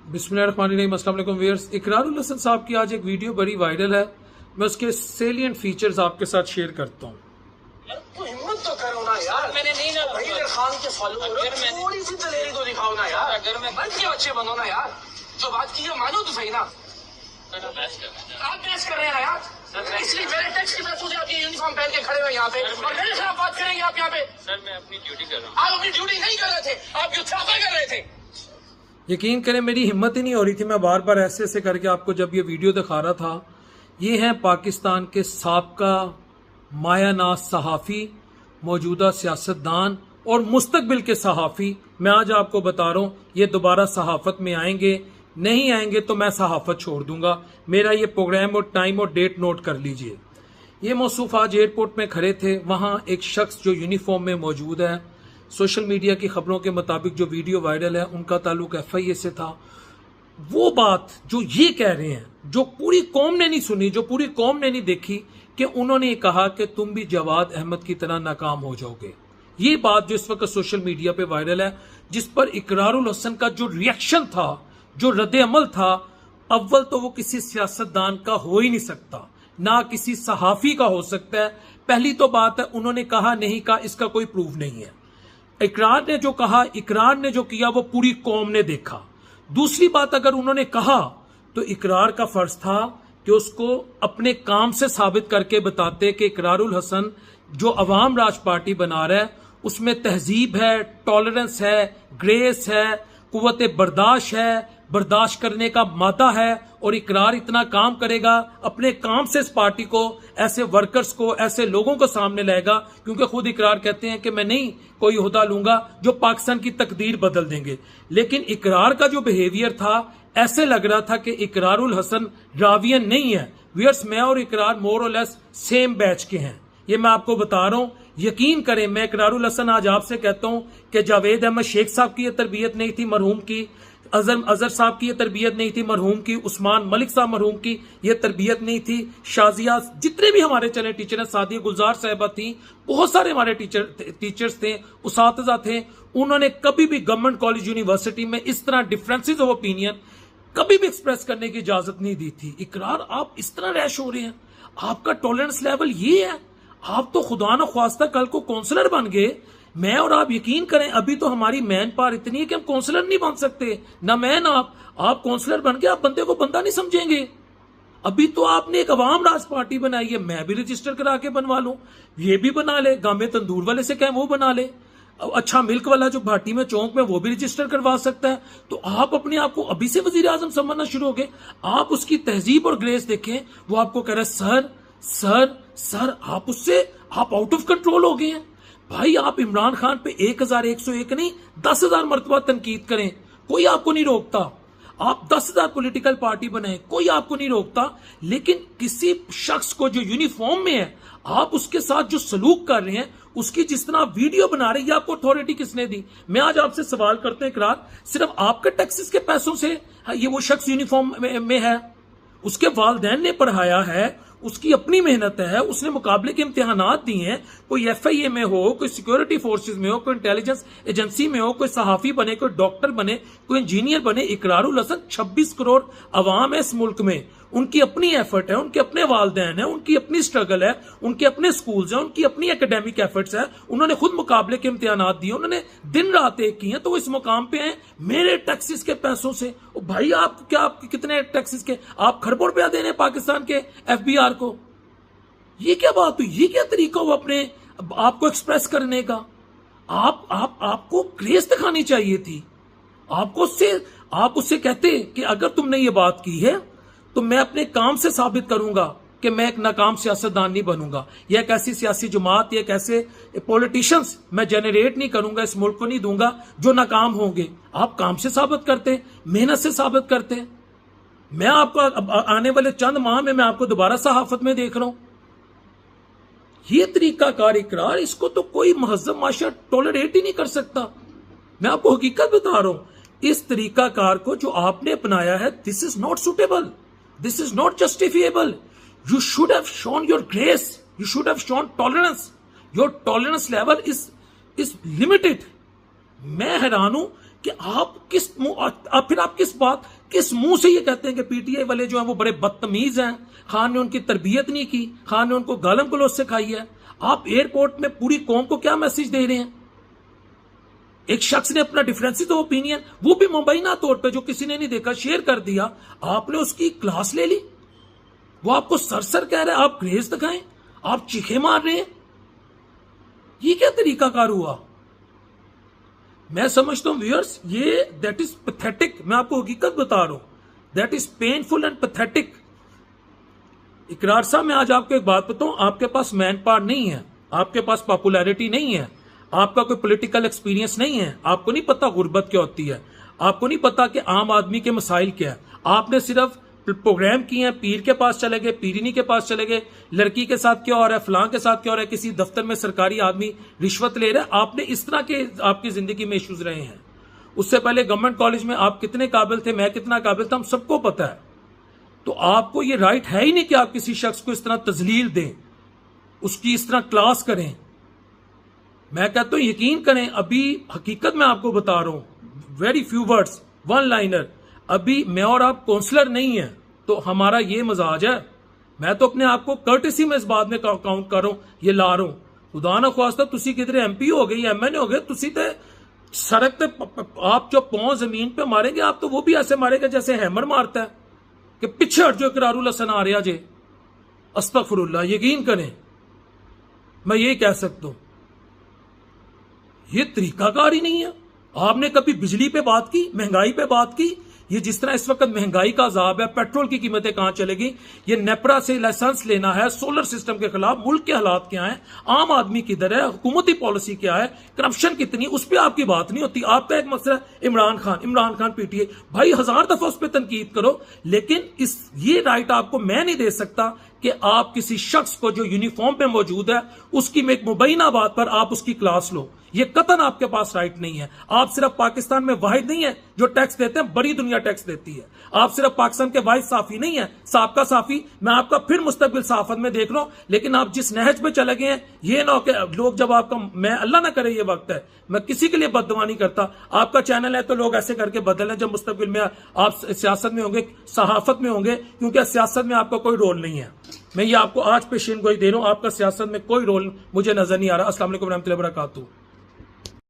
बिस्मिल्लाहिर्रहमानिर्रहीम। अस्सलाम वालेकुम व्यूअर्स। इकरारुल हसन साहब की आज एक वीडियो बड़ी वायरल है। मैं उसके सेलिएंट फीचर्स आपके साथ शेयर करता हूँ। तो हिम्मत तो करो ना यार। मैंने नहीं ना वहीद खान के फॉलोअर थोड़ी सी दलेरी तो दिखाओ ना यार। अगर मैं बन के बच्चे बनो ना यार। जो बात की है मानो तो सही ना। आप बहस कर रहे हैं यार। इसलिए मेरे टैक्स की पैसों से आप ये यूनिफॉर्म पहन के खड़े हुए यहाँ पे और मेरे खिलाफ बात करेंगे आप यहाँ पे। सर मैं अपनी ड्यूटी कर रहा हूँ। आप अपनी ड्यूटी नहीं कर रहे थे, आप युद्धाफा कर रहे थे। यकीन करें मेरी हिम्मत ही नहीं हो रही थी। मैं बार बार ऐसे ऐसे करके आपको जब ये वीडियो दिखा रहा था। ये हैं पाकिस्तान के साबका मायानाज सहाफ़ी, मौजूदा सियासतदान और मुस्तकबिल के सहाफ़ी। मैं आज आपको बता रहा हूँ ये दोबारा सहाफ़त में आएंगे, नहीं आएंगे तो मैं सहाफ़त छोड़ दूंगा। मेरा ये प्रोग्राम और टाइम और डेट नोट कर लीजिए। ये मौसूफ आज एयरपोर्ट में खड़े थे। वहाँ एक शख्स जो यूनिफॉर्म में मौजूद है, सोशल मीडिया की खबरों के मुताबिक जो वीडियो वायरल है उनका ताल्लुक FIA से था। वो बात जो ये कह रहे हैं, जो पूरी कौम ने नहीं सुनी, जो पूरी कौम ने नहीं देखी, कि उन्होंने कहा कि तुम भी जवाद अहमद की तरह नाकाम हो जाओगे। ये बात जो इस वक्त सोशल मीडिया पे वायरल है, जिस पर इकरारुल हसन का जो रिएक्शन था, जो रद्द अमल था, अव्वल तो वो किसी सियासतदान का हो ही नहीं सकता, ना किसी सहाफी का हो सकता है। पहली तो बात है उन्होंने कहा नहीं कहा, इसका कोई प्रूफ नहीं है। इकरार ने जो कहा, इकरार ने जो किया वो पूरी कौम ने देखा। दूसरी बात, अगर उन्होंने कहा तो इकरार का फर्ज था कि उसको अपने काम से साबित करके बताते कि इकरारुल हसन जो अवाम राज पार्टी बना रहा है उसमें तहजीब है, टॉलरेंस है, ग्रेस है, कुव्वत बर्दाश्त है, बर्दाश्त करने का मादा है। और इकरार इतना काम करेगा, अपने काम से इस पार्टी को, ऐसे वर्कर्स को, ऐसे लोगों को सामने लाएगा, क्योंकि खुद इकरार कहते हैं कि मैं नहीं कोई ओहदा लूंगा जो पाकिस्तान की तकदीर बदल देंगे। लेकिन इकरार का जो बिहेवियर था, ऐसे लग रहा था कि इकरारुल हसन रावियन नहीं है। व्यूअर्स, मैं और इकरार मोर और लेस सेम बैच के हैं, ये मैं आपको बता रहा हूं। यकीन करें, मैं इकरारुल हसन आज आपसे कहता हूं कि जावेद अहमद शेख साहब की यह तरबियत नहीं थी मरहूम की, अजहर साहब की यह तरबियत नहीं थी मरहूम की, उस्मान मलिक साहब मरहूम की यह तरबियत नहीं थी, शाजिया, जितने भी हमारे चले टीचर हैं, सादिया गुलजार साहिबा थी, बहुत सारे हमारे टीचर्स थे, उसातिज़ा थे। उन्होंने कभी भी गवर्नमेंट कॉलेज यूनिवर्सिटी में इस तरह डिफरेंसेस ऑफ ओपिनियन कभी भी एक्सप्रेस करने की इजाजत नहीं दी थी। इकरार, आप इस तरह रैश हो रहे हैं, आपका टॉलरेंस लेवल ये है। आप तो खुदा न ख्वास्ता कल को काउंसलर बन गए। मैं और आप यकीन करें, अभी तो हमारी मैन पावर इतनी है कि हम काउंसलर नहीं बन सकते, ना मैं ना आप काउंसलर बन के आप बंदे को बंदा नहीं समझेंगे। अभी तो आपने एक अवाम राज पार्टी बनाई है, मैं भी रजिस्टर करा के बनवा लूं, ये भी बना ले, गामे तंदूर वाले से कहें वो बना ले, अच्छा मिल्क वाला जो भाटी में चौक में वो भी रजिस्टर करवा सकता है। तो आप अपने आप को अभी से वजीर आजम समझना शुरू हो गए। आप उसकी तहजीब और ग्रेस देखें, वो आपको कह रहा है सर सर सर, आप उससे आप आउट ऑफ कंट्रोल हो गए हैं। भाई, आप इमरान खान पे 1101 नहीं 10,000 मरतबा तनकीद करें, कोई आपको नहीं रोकता। आप 10,000 पॉलिटिकल पार्टी बनाए, कोई आपको नहीं रोकता। लेकिन किसी शख्स को जो यूनिफॉर्म में है, आप उसके साथ जो सलूक कर रहे हैं, उसकी जिस तरह वीडियो बना रहे हैं, ये आपको अथॉरिटी किसने दी? मैं आज आपसे सवाल करते हैं इकरार, सिर्फ आपके टैक्सेस के पैसों से ये वो शख्स यूनिफॉर्म में है? उसके वालिदैन ने पढ़ाया है, उसकी अपनी मेहनत है, उसने मुकाबले के इम्तिहानात दिए हैं। कोई FIA में हो, कोई सिक्योरिटी फोर्सेस में हो, कोई इंटेलिजेंस एजेंसी में हो, कोई सहाफी बने, कोई डॉक्टर बने, कोई इंजीनियर बने। इकरारुल हसन 26 करोड़ अवाम है इस मुल्क में, उनकी अपनी एफर्ट है, उनके अपने वालिदैन है, उनकी अपनी स्ट्रगल है, उनके अपने स्कूल्स हैं, उनकी अपनी एकेडमिक एफर्ट्स है। उन्होंने खुद मुकाबले के इम्तिहानात दिए, उन्होंने दिन रात एक की हैं, तो वो इस मुकाम पे हैं मेरे टैक्सेस के पैसों से। ओ भाई, आप क्या, आपके कितने टैक्सेस के आप खरबों रुपया दे रहे हैं पाकिस्तान के FBR को? ये क्या बात हुई? ये क्या तरीका हुआ अपने आपको एक्सप्रेस करने का? आपको ग्रेस दिखानी चाहिए थी। आप उससे कहते कि अगर तुमने ये बात की है तो मैं अपने काम से साबित करूंगा कि मैं एक नाकाम सियासतदान नहीं बनूंगा, या एक ऐसी सियासी जमात या एक ऐसे पॉलिटिशियंस मैं जनरेट नहीं करूंगा, इस मुल्क को नहीं दूंगा जो नाकाम होंगे। आप काम से साबित करते, मेहनत से साबित करते। मैं आपको आने वाले चंद माह में मैं आपको दोबारा सहाफत में देख रहा हूं। ये तरीका कार इकरार, इसको तो कोई महज़्ज़ब माशरा टॉलरेट ही नहीं कर सकता। मैं आपको हकीकत बता रहा हूं, इस तरीका कार को जो आपने अपनाया है, this is not suitable, this is not justifiable. You should have shown your grace. You should have shown tolerance. Your tolerance level is limited. मैं हैरान हूं कि आप किस मुंह से ये कहते हैं कि पीटीआई वाले जो हैं वो बड़े बदतमीज हैं, खान ने उनकी तरबियत नहीं की, खान ने उनको गालम गलौज सिखाई है। आप एयरपोर्ट में पूरी कौम को क्या मैसेज दे रहे हैं? एक शख्स ने अपना डिफरेंसेस ऑफ ओपिनियन, वो भी मुबैना तौर पे, जो किसी ने नहीं देखा, शेयर कर दिया, आपने उसकी क्लास ले ली। वो आपको सर कह रहे हैं, आप ग्रेस दिखाएं, आप चीखे मार रहे हैं। ये क्या तरीकाकार हुआ? मैं समझता हूं व्यूअर्स, ये दैट इज पैथेटिक। मैं आपको हकीकत बता रहा हूं, that is painful and pathetic. इकरार साहब, मैं आज आपको एक बात बताऊं, आपके पास मैन पावर नहीं है, आपके पास पॉपुलैरिटी नहीं है, आपका कोई पॉलिटिकल एक्सपीरियंस नहीं है, आपको नहीं पता गुर्बत क्या होती है, आपको नहीं पता कि आम आदमी के मसाइल क्या है। आपने सिर्फ प्रोग्राम किए हैं, पीर के पास चले गए, पीरिनी के पास चले गए, लड़की के साथ क्या हो रहा है, फलां के साथ क्या हो रहा है, किसी दफ्तर में सरकारी आदमी रिश्वत ले रहा है। आपने इस तरह के आपकी जिंदगी में इश्यूज रहे हैं। उससे पहले गवर्नमेंट कॉलेज में आप कितने काबिल थे, मैं कितना काबिल था, हम सबको पता है। तो आपको ये राइट है ही नहीं कि आप किसी शख्स को इस तरह तजलील दें, उसकी इस तरह क्लास करें। मैं कहता हूं यकीन करें, अभी हकीकत में आपको बता रहा हूं, very few words, one liner, अभी मैं और आप काउंसलर नहीं है, तो हमारा ये मजाज है। मैं तो अपने आप को कर्टेसी में इस बात में काउंट कर रहा हूं, ये ला रहा हूं। खुदा ना ख्वास्ता तुसी किधरे एमपी हो गए, एमएनए हो गए, तुसी ते सड़क पे आप जो पांव जमीन पे मारेंगे, आप तो वो भी ऐसे मारेंगे जैसे हैमर मारता है कि पीछे हट जो इकरारुल हसन आ रहा जे। अस्तगफिरुल्लाह, यकीन करें मैं ये कह सकता हूं, ये तरीकाकार ही नहीं है। आपने कभी बिजली पे बात की, महंगाई पे बात की? ये जिस तरह इस वक्त महंगाई का अजाब है, पेट्रोल की कीमतें कहां चलेगी, ये नेपरा से लाइसेंस लेना है, सोलर सिस्टम के खिलाफ, मुल्क के हालात क्या हैं, आम आदमी किधर है, हुकूमती पॉलिसी क्या है, करप्शन कितनी, उस पर आपकी बात नहीं होती। आपका एक मसला इमरान खान पीटीए, भाई 1000 दफा उस पर तनकीद करो, लेकिन ये राइट आपको मैं नहीं दे सकता कि आप किसी शख्स को जो यूनिफॉर्म पे मौजूद है उसकी में एक मुबैना बात पर आप उसकी क्लास लो। ये कतन आपके पास राइट नहीं है। आप सिर्फ पाकिस्तान में वाहिद नहीं है जो टैक्स देते हैं, बड़ी दुनिया टैक्स देती है। आप सिर्फ पाकिस्तान के वाहिद साफी नहीं है, साबका साफी। मैं आपका फिर मुस्तकबिल साफत में देख रहा हूं, लेकिन आप जिस नहज पे चले गए हैं, ये ना हो कि लोग जब आपका, मैं अल्लाह ना करे ये वक्त है, मैं किसी के लिए बददुआ नहीं करता, आपका चैनल है तो लोग ऐसे करके बदल हैं, जब मुस्तकबिल में आप सियासत में होंगे, सहाफत में होंगे, क्योंकि सियासत में आपका कोई रोल नहीं है। मैं ये आपको आज पेशीन गोई दे रहा हूं, आपका सियासत में कोई रोल मुझे नजर नहीं आ रहा। अस्सलाम वालेकुम रहमतुल्लाहि व बरकातहू।